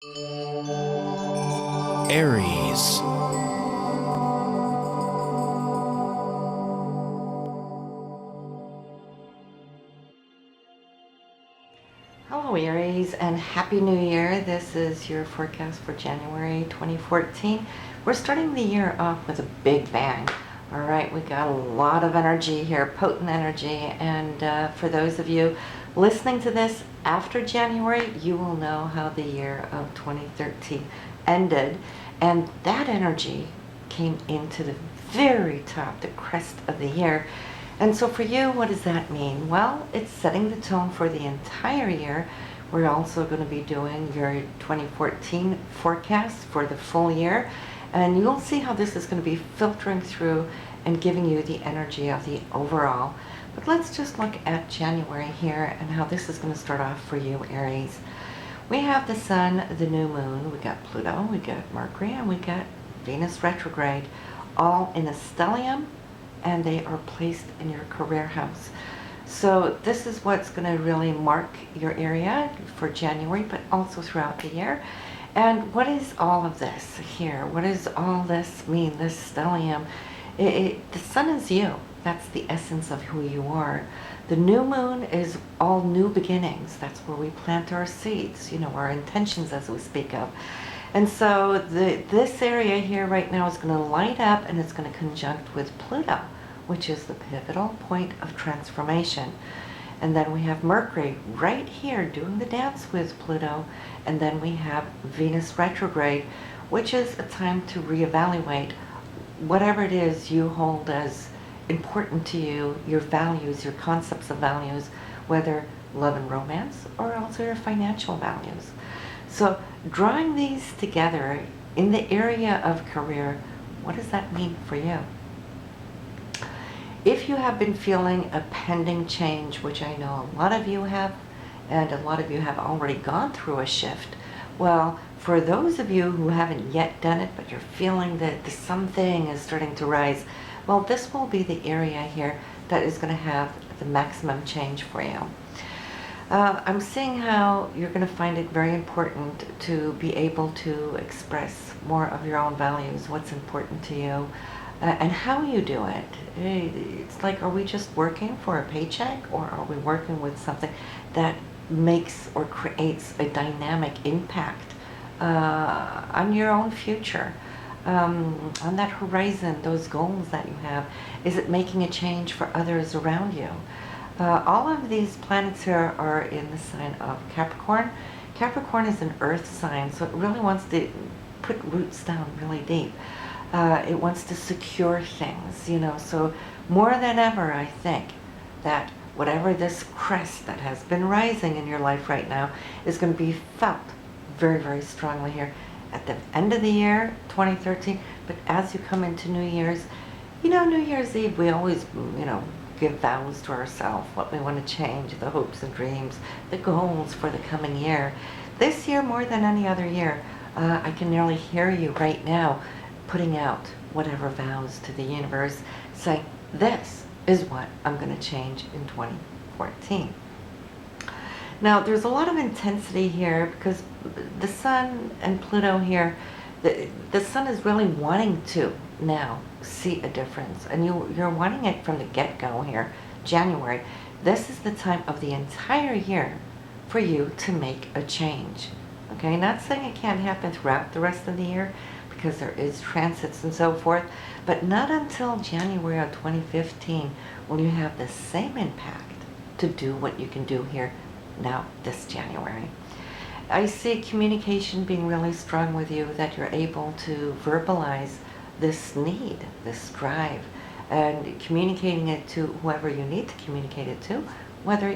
Aries. Hello Aries and Happy New Year. This is your forecast for January 2014. We're starting the year off with a big bang. All right, we got a lot of energy here, potent energy, and for those of you listening to this after January, you will know how the year of 2013 ended, and that energy came into the very top, the crest of the year. And so for you, what does that mean? Well, it's setting the tone for the entire year. We're also going to be doing your 2014 forecast for the full year. And you'll see how this is going to be filtering through and giving you the energy of the overall. But let's just look at January here and how this is going to start off for you, Aries. We have the Sun, the new moon, we got Pluto, we got Mercury, and we got Venus retrograde, all in a stellium, and they are placed in your career house. So this is what's going to really mark your area for January, but also throughout the year. And what is all of this here? What does all this mean, this stellium? The sun is you. That's the essence of who you are. The new moon is all new beginnings. That's where we plant our seeds, our intentions as we speak of. And so this area here right now is going to light up, and it's going to conjunct with Pluto, which is the pivotal point of transformation. And then we have Mercury right here doing the dance with Pluto. And then we have Venus retrograde, which is a time to reevaluate whatever it is you hold as important to you, your values, your concepts of values, whether love and romance or also your financial values. So drawing these together in the area of career, what does that mean for you? If you have been feeling a pending change, which I know a lot of you have, and a lot of you have already gone through a shift, well, for those of you who haven't yet done it, but you're feeling that something is starting to rise, well, this will be the area here that is going to have the maximum change for you. I'm seeing how you're going to find it very important to be able to express more of your own values, what's important to you, and how you do it. It's like, are we just working for a paycheck, or are we working with something that makes or creates a dynamic impact on your own future, on that horizon, those goals that you have? Is it making a change for others around you? All of these planets here are in the sign of Capricorn. Capricorn is an earth sign, so it really wants to put roots down really deep. It wants to secure things, so more than ever, I think that whatever this crest that has been rising in your life right now is going to be felt very, very strongly here at the end of the year, 2013, but as you come into New Year's, New Year's Eve, we always, give vows to ourselves, what we want to change, the hopes and dreams, the goals for the coming year. This year, more than any other year, I can nearly hear you right now putting out whatever vows to the universe, saying, this is what I'm going to change in 2014. Now, there's a lot of intensity here because the Sun and Pluto here, the Sun is really wanting to now see a difference, and you're wanting it from the get-go here, January. This is the time of the entire year for you to make a change. Okay, not saying it can't happen throughout the rest of the year, because there is transits and so forth, but not until January of 2015 will you have the same impact to do what you can do here now this January. I see communication being really strong with you, that you're able to verbalize this need, this drive, and communicating it to whoever you need to communicate it to, whether,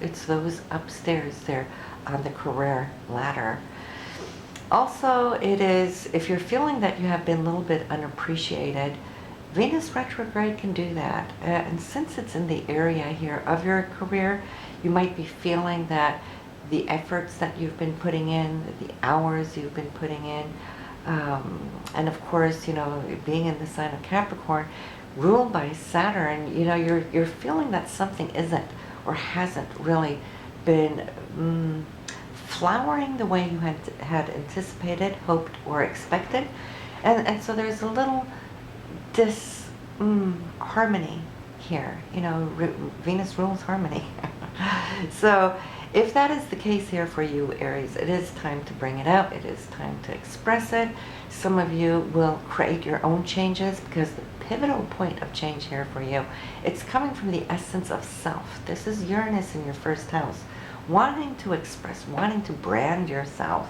it's those upstairs there on the career ladder. Also, it is, if you're feeling that you have been a little bit unappreciated, Venus retrograde can do that. And since it's in the area here of your career, you might be feeling that the efforts that you've been putting in, the hours you've been putting in, and of course, being in the sign of Capricorn, ruled by Saturn, you're feeling that something isn't or hasn't really been flowering the way you had anticipated, hoped, or expected. And so there's a little harmony here. You know, Venus rules harmony. So if that is the case here for you, Aries, it is time to bring it out. It is time to express it. Some of you will create your own changes, because the pivotal point of change here for you, it's coming from the essence of self. This is Uranus in your first house, wanting to express, wanting to brand yourself.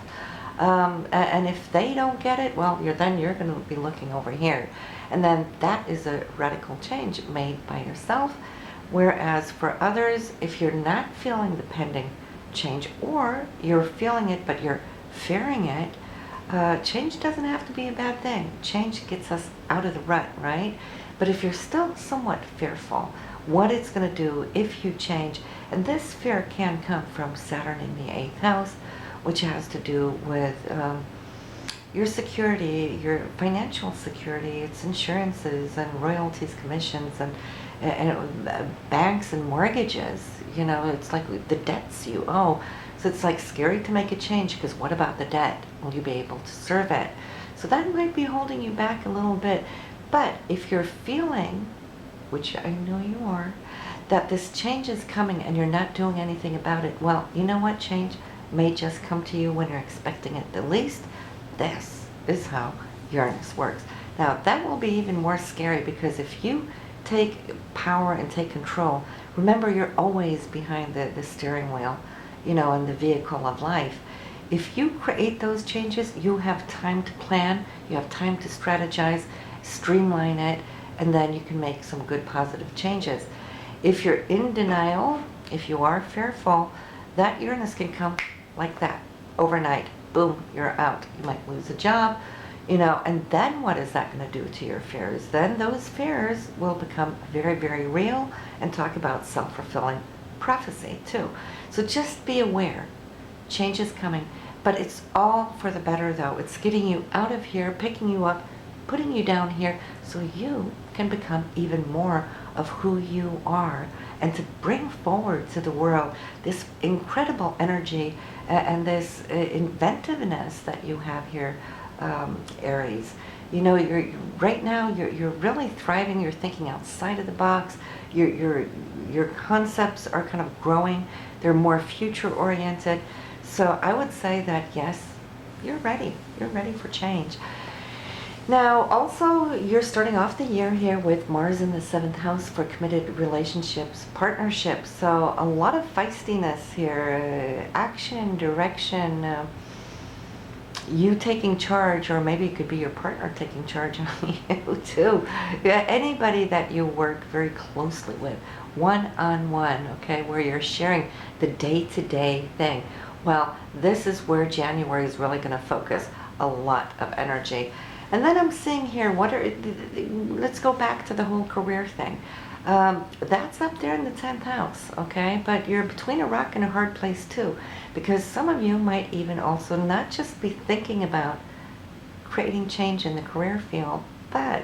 And if they don't get it, well, then you're going to be looking over here. And then that is a radical change made by yourself. Whereas for others, if you're not feeling the pending change, or you're feeling it but you're fearing it, change doesn't have to be a bad thing. Change gets us out of the rut, right? But if you're still somewhat fearful, what it's going to do if you change, and this fear can come from Saturn in the 8th house, which has to do with your security, your financial security, it's insurances and royalties, commissions, and banks and mortgages. You know, it's like the debts you owe. So it's like scary to make a change, because what about the debt? Will you be able to serve it? So that might be holding you back a little bit. But if you're feeling, which I know you are, that this change is coming and you're not doing anything about it, well, you know what? Change may just come to you when you're expecting it the least. This is how Uranus works. Now, that will be even more scary, because if you take power and take control, remember, you're always behind the steering wheel, you know, in the vehicle of life. If you create those changes, you have time to plan, you have time to strategize, streamline it, and then you can make some good positive changes. If you're in denial, if you are fearful, that Uranus can come like that overnight. Boom, you're out. You might lose a job, you know, and then what is that going to do to your fears? Then those fears will become very, very real, and talk about self-fulfilling prophecy too. So just be aware. Change is coming, but it's all for the better, though. It's getting you out of here, picking you up, putting you down here, so you can become even more of who you are, and to bring forward to the world this incredible energy and this inventiveness that you have here, Aries. You know, right now you're really thriving. You're thinking outside of the box. Your concepts are kind of growing. They're more future oriented. So I would say that yes, you're ready. You're ready for change. Now, also, you're starting off the year here with Mars in the 7th house for committed relationships, partnerships. So a lot of feistiness here, action, direction, you taking charge, or maybe it could be your partner taking charge on you too. Yeah, anybody that you work very closely with, one-on-one, okay, where you're sharing the day-to-day thing. Well, this is where January is really going to focus a lot of energy. And then I'm seeing here, let's go back to the whole career thing. That's up there in the 10th house, okay? But you're between a rock and a hard place too, because some of you might even also not just be thinking about creating change in the career field, but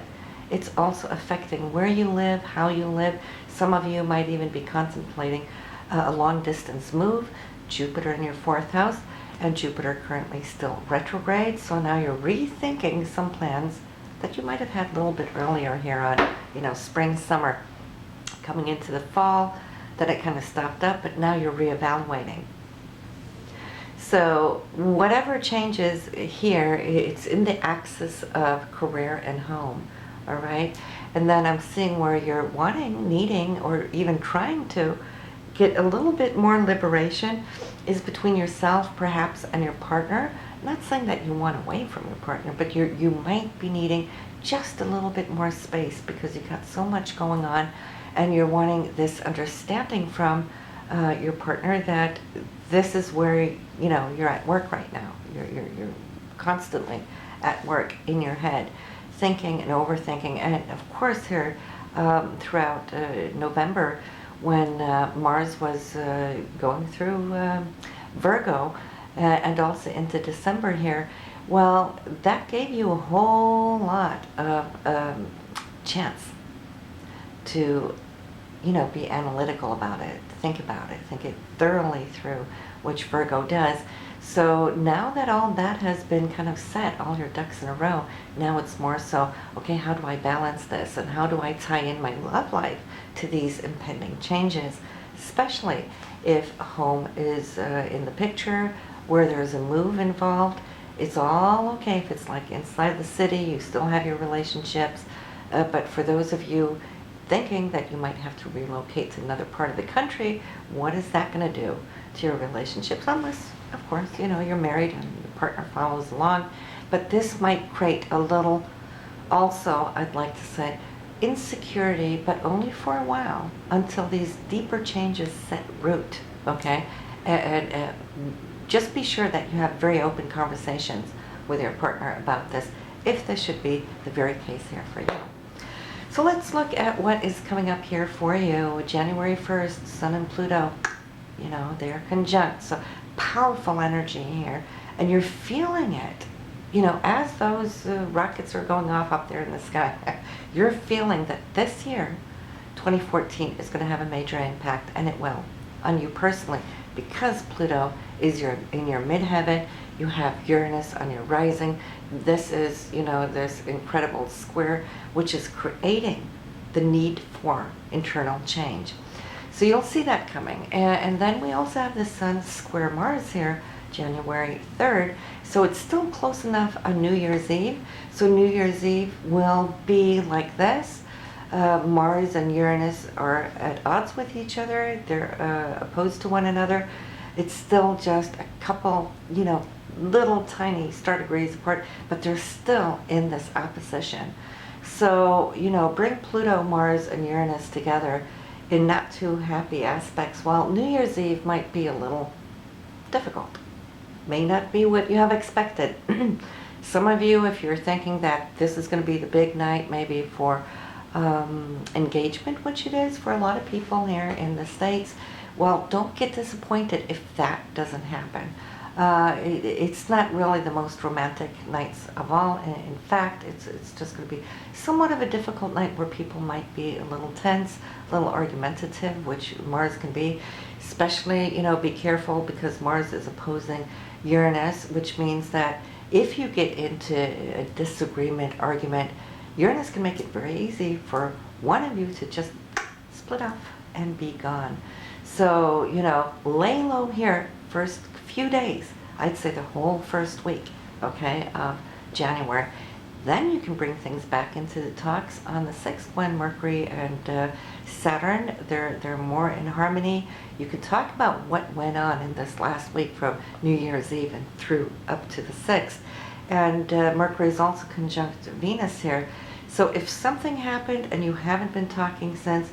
it's also affecting where you live, how you live. Some of you might even be contemplating a long distance move. Jupiter in your 4th house, and Jupiter currently still retrograde, so now you're rethinking some plans that you might have had a little bit earlier here on, you know, spring, summer, coming into the fall, that it kind of stopped up, but now you're reevaluating. So whatever changes here, it's in the axis of career and home, all right? And then I'm seeing where you're wanting, needing, or even trying to get a little bit more liberation is between yourself, perhaps, and your partner. I'm not saying that you want away from your partner, but you might be needing just a little bit more space, because you've got so much going on, and you're wanting this understanding from your partner that this is where, you know, you're at work right now. You're constantly at work in your head, thinking and overthinking. And of course here, throughout November, when Mars was going through Virgo, and also into December here, well, that gave you a whole lot of chance to, you know, be analytical about it, think about it, think it thoroughly through, which Virgo does. So now that all that has been kind of set, all your ducks in a row, now it's more so, okay, how do I balance this? And how do I tie in my love life to these impending changes? Especially if home is in the picture, where there's a move involved. It's all okay if it's like inside the city, you still have your relationships. But for those of you thinking that you might have to relocate to another part of the country, what is that going to do to your relationships? Unless, of course, you're married and your partner follows along. But this might create a little, also, I'd like to say, insecurity, but only for a while, until these deeper changes set root, okay? And just be sure that you have very open conversations with your partner about this, if this should be the very case here for you. So let's look at what is coming up here for you. January 1st, Sun and Pluto, they're conjunct. So powerful energy here. And you're feeling it. As those rockets are going off up there in the sky, you're feeling that this year, 2014, is going to have a major impact, and it will, on you personally, because Pluto is in your midheaven. You have Uranus on your rising. This is, this incredible square, which is creating the need for internal change. So you'll see that coming. And then we also have the Sun square Mars here, January 3rd. So it's still close enough on New Year's Eve. So New Year's Eve will be like this. Mars and Uranus are at odds with each other. They're opposed to one another. It's still just a couple, little tiny star degrees apart, but they're still in this opposition. So, bring Pluto, Mars, and Uranus together in not too happy aspects. Well, New Year's Eve might be a little difficult. May not be what you have expected. Some of you, if you're thinking that this is going to be the big night, maybe for engagement, which it is for a lot of people here in the States, well, don't get disappointed if that doesn't happen. It's not really the most romantic nights of all. In fact, it's just going to be somewhat of a difficult night where people might be a little tense, a little argumentative, which Mars can be. Especially, be careful, because Mars is opposing Uranus, which means that if you get into a disagreement, argument, Uranus can make it very easy for one of you to just split off and be gone. So, lay low here first few days. I'd say the whole first week, okay, of January. Then you can bring things back into the talks on the 6th, when Mercury and Saturn, they're more in harmony. You can talk about what went on in this last week from New Year's Eve and through up to the 6th. And Mercury is also conjunct Venus here. So if something happened and you haven't been talking since,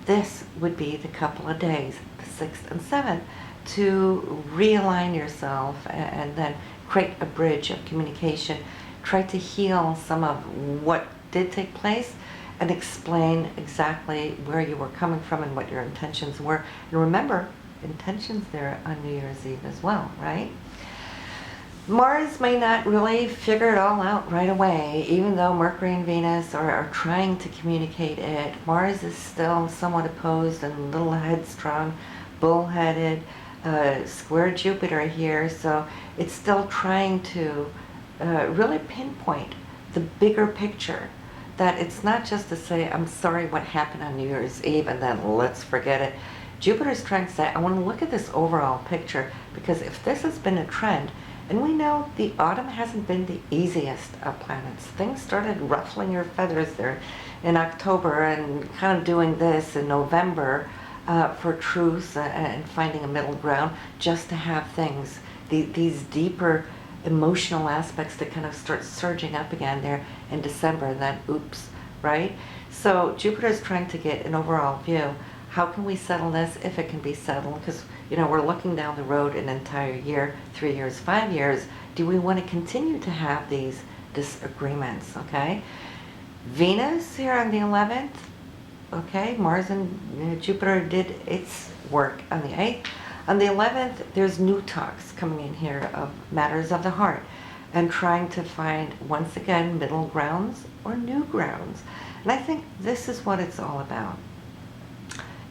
this would be the couple of days, the 6th and 7th, to realign yourself and then create a bridge of communication. Try to heal some of what did take place and explain exactly where you were coming from and what your intentions were. And remember, intentions there on New Year's Eve as well, right? Mars may not really figure it all out right away, even though Mercury and Venus are trying to communicate it. Mars is still somewhat opposed and a little headstrong, bullheaded, square Jupiter here, so it's still trying to really pinpoint the bigger picture. That it's not just to say, I'm sorry what happened on New Year's Eve and then let's forget it. Jupiter's trying to say, I want to look at this overall picture, because if this has been a trend, and we know the autumn hasn't been the easiest of planets. Things started ruffling your feathers there in October and kind of doing this in November for truce and finding a middle ground, just to have things, these deeper emotional aspects that kind of start surging up again there in December, and then oops, right? So Jupiter's trying to get an overall view. How can we settle this, if it can be settled? Because, we're looking down the road an entire year, 3 years, 5 years. Do we want to continue to have these disagreements, okay? Venus here on the 11th, okay? Mars and Jupiter did its work on the 8th. On the 11th, there's new talks coming in here of matters of the heart, and trying to find, once again, middle grounds or new grounds. And I think this is what it's all about.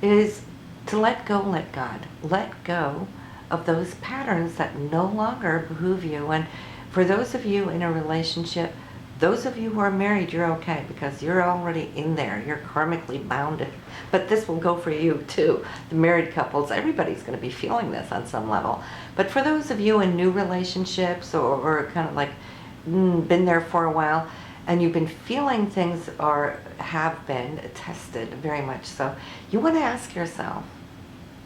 Is to let go, let God. Let go of those patterns that no longer behoove you. And for those of you in a relationship, those of you who are married, you're okay because you're already in there. You're karmically bounded. But this will go for you too. The married couples, everybody's going to be feeling this on some level. But for those of you in new relationships or kind of like been there for a while, and you've been feeling things have been tested very much so, you want to ask yourself,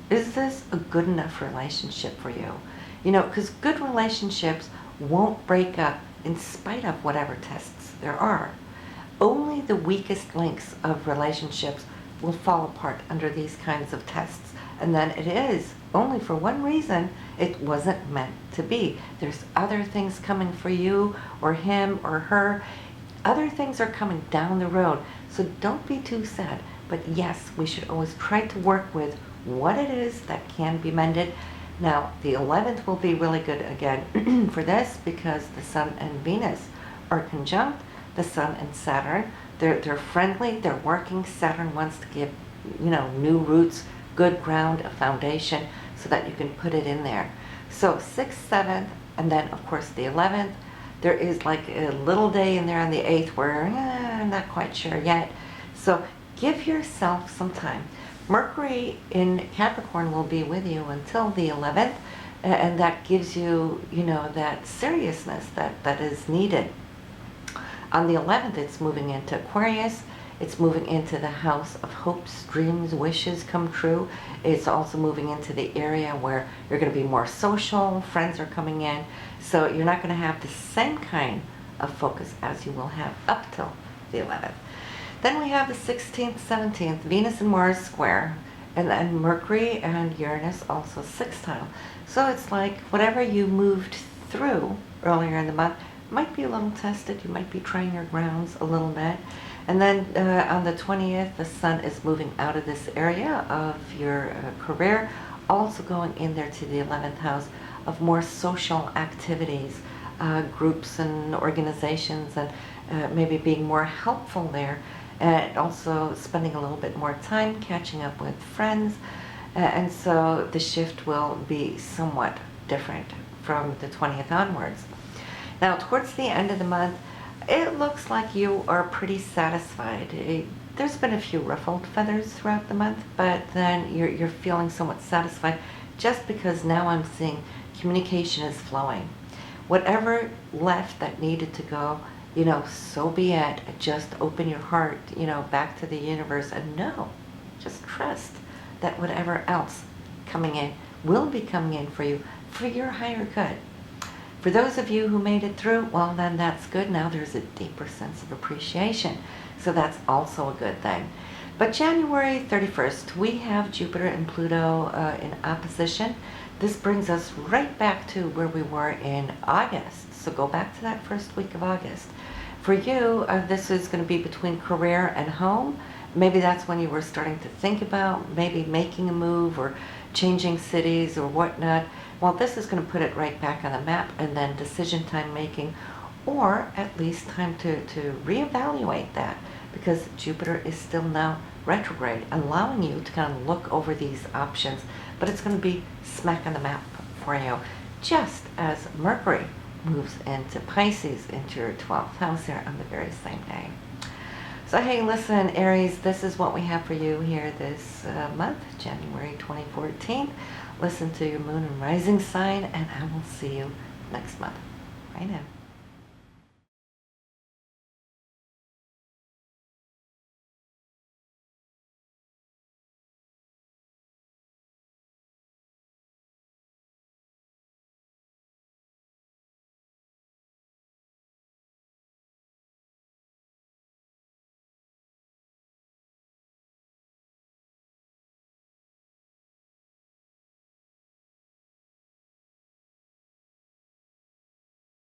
is this a good enough relationship for you? You know, because good relationships won't break up in spite of whatever tests there are. Only the weakest links of relationships will fall apart under these kinds of tests. And then it is only for one reason: it wasn't meant to be. There's other things coming for you or him or her. Other things are coming down the road. So don't be too sad. But yes, we should always try to work with what it is that can be mended. Now, the 11th will be really good again for this because the Sun and Venus are conjunct. The Sun and Saturn, they're friendly, they're working. Saturn wants to give, new roots, good ground, a foundation, so that you can put it in there. So 6th, 7th, and then of course the 11th. There is like a little day in there on the 8th where I'm not quite sure yet. So give yourself some time. Mercury in Capricorn will be with you until the 11th, and that gives you, that seriousness that is needed. On the 11th, it's moving into Aquarius. It's moving into the house of hopes, dreams, wishes come true. It's also moving into the area where you're going to be more social, friends are coming in. So you're not going to have the same kind of focus as you will have up till the 11th. Then we have the 16th, 17th, Venus and Mars square, and then Mercury and Uranus also sextile. So it's like whatever you moved through earlier in the month might be a little tested. You might be trying your grounds a little bit. And then on the 20th, the Sun is moving out of this area of your career, also going in there to the 11th house of more social activities, groups and organizations, and maybe being more helpful there. And also spending a little bit more time catching up with friends. And so the shift will be somewhat different from the 20th onwards. Now, towards the end of the month, it looks like you are pretty satisfied. There's been a few ruffled feathers throughout the month, but then you're feeling somewhat satisfied just because now I'm seeing communication is flowing. Whatever left that needed to go, so be it. Just open your heart, back to the universe and just trust that whatever else coming in will be coming in for you for your higher good. For those of you who made it through, well, then that's good. Now there's a deeper sense of appreciation. So that's also a good thing. But January 31st, we have Jupiter and Pluto in opposition. This brings us right back to where we were in August. So go back to that first week of August. For you, this is going to be between career and home. Maybe that's when you were starting to think about maybe making a move or changing cities or whatnot. Well, this is going to put it right back on the map, and then decision time making, or at least time to reevaluate that, because Jupiter is still now retrograde, allowing you to kind of look over these options, but it's going to be smack on the map for you, just as Mercury moves into Pisces, into your 12th house here on the very same day. So hey, listen, Aries, this is what we have for you here this month, January 2014. Listen to your moon and rising sign, and I will see you next month. Bye now.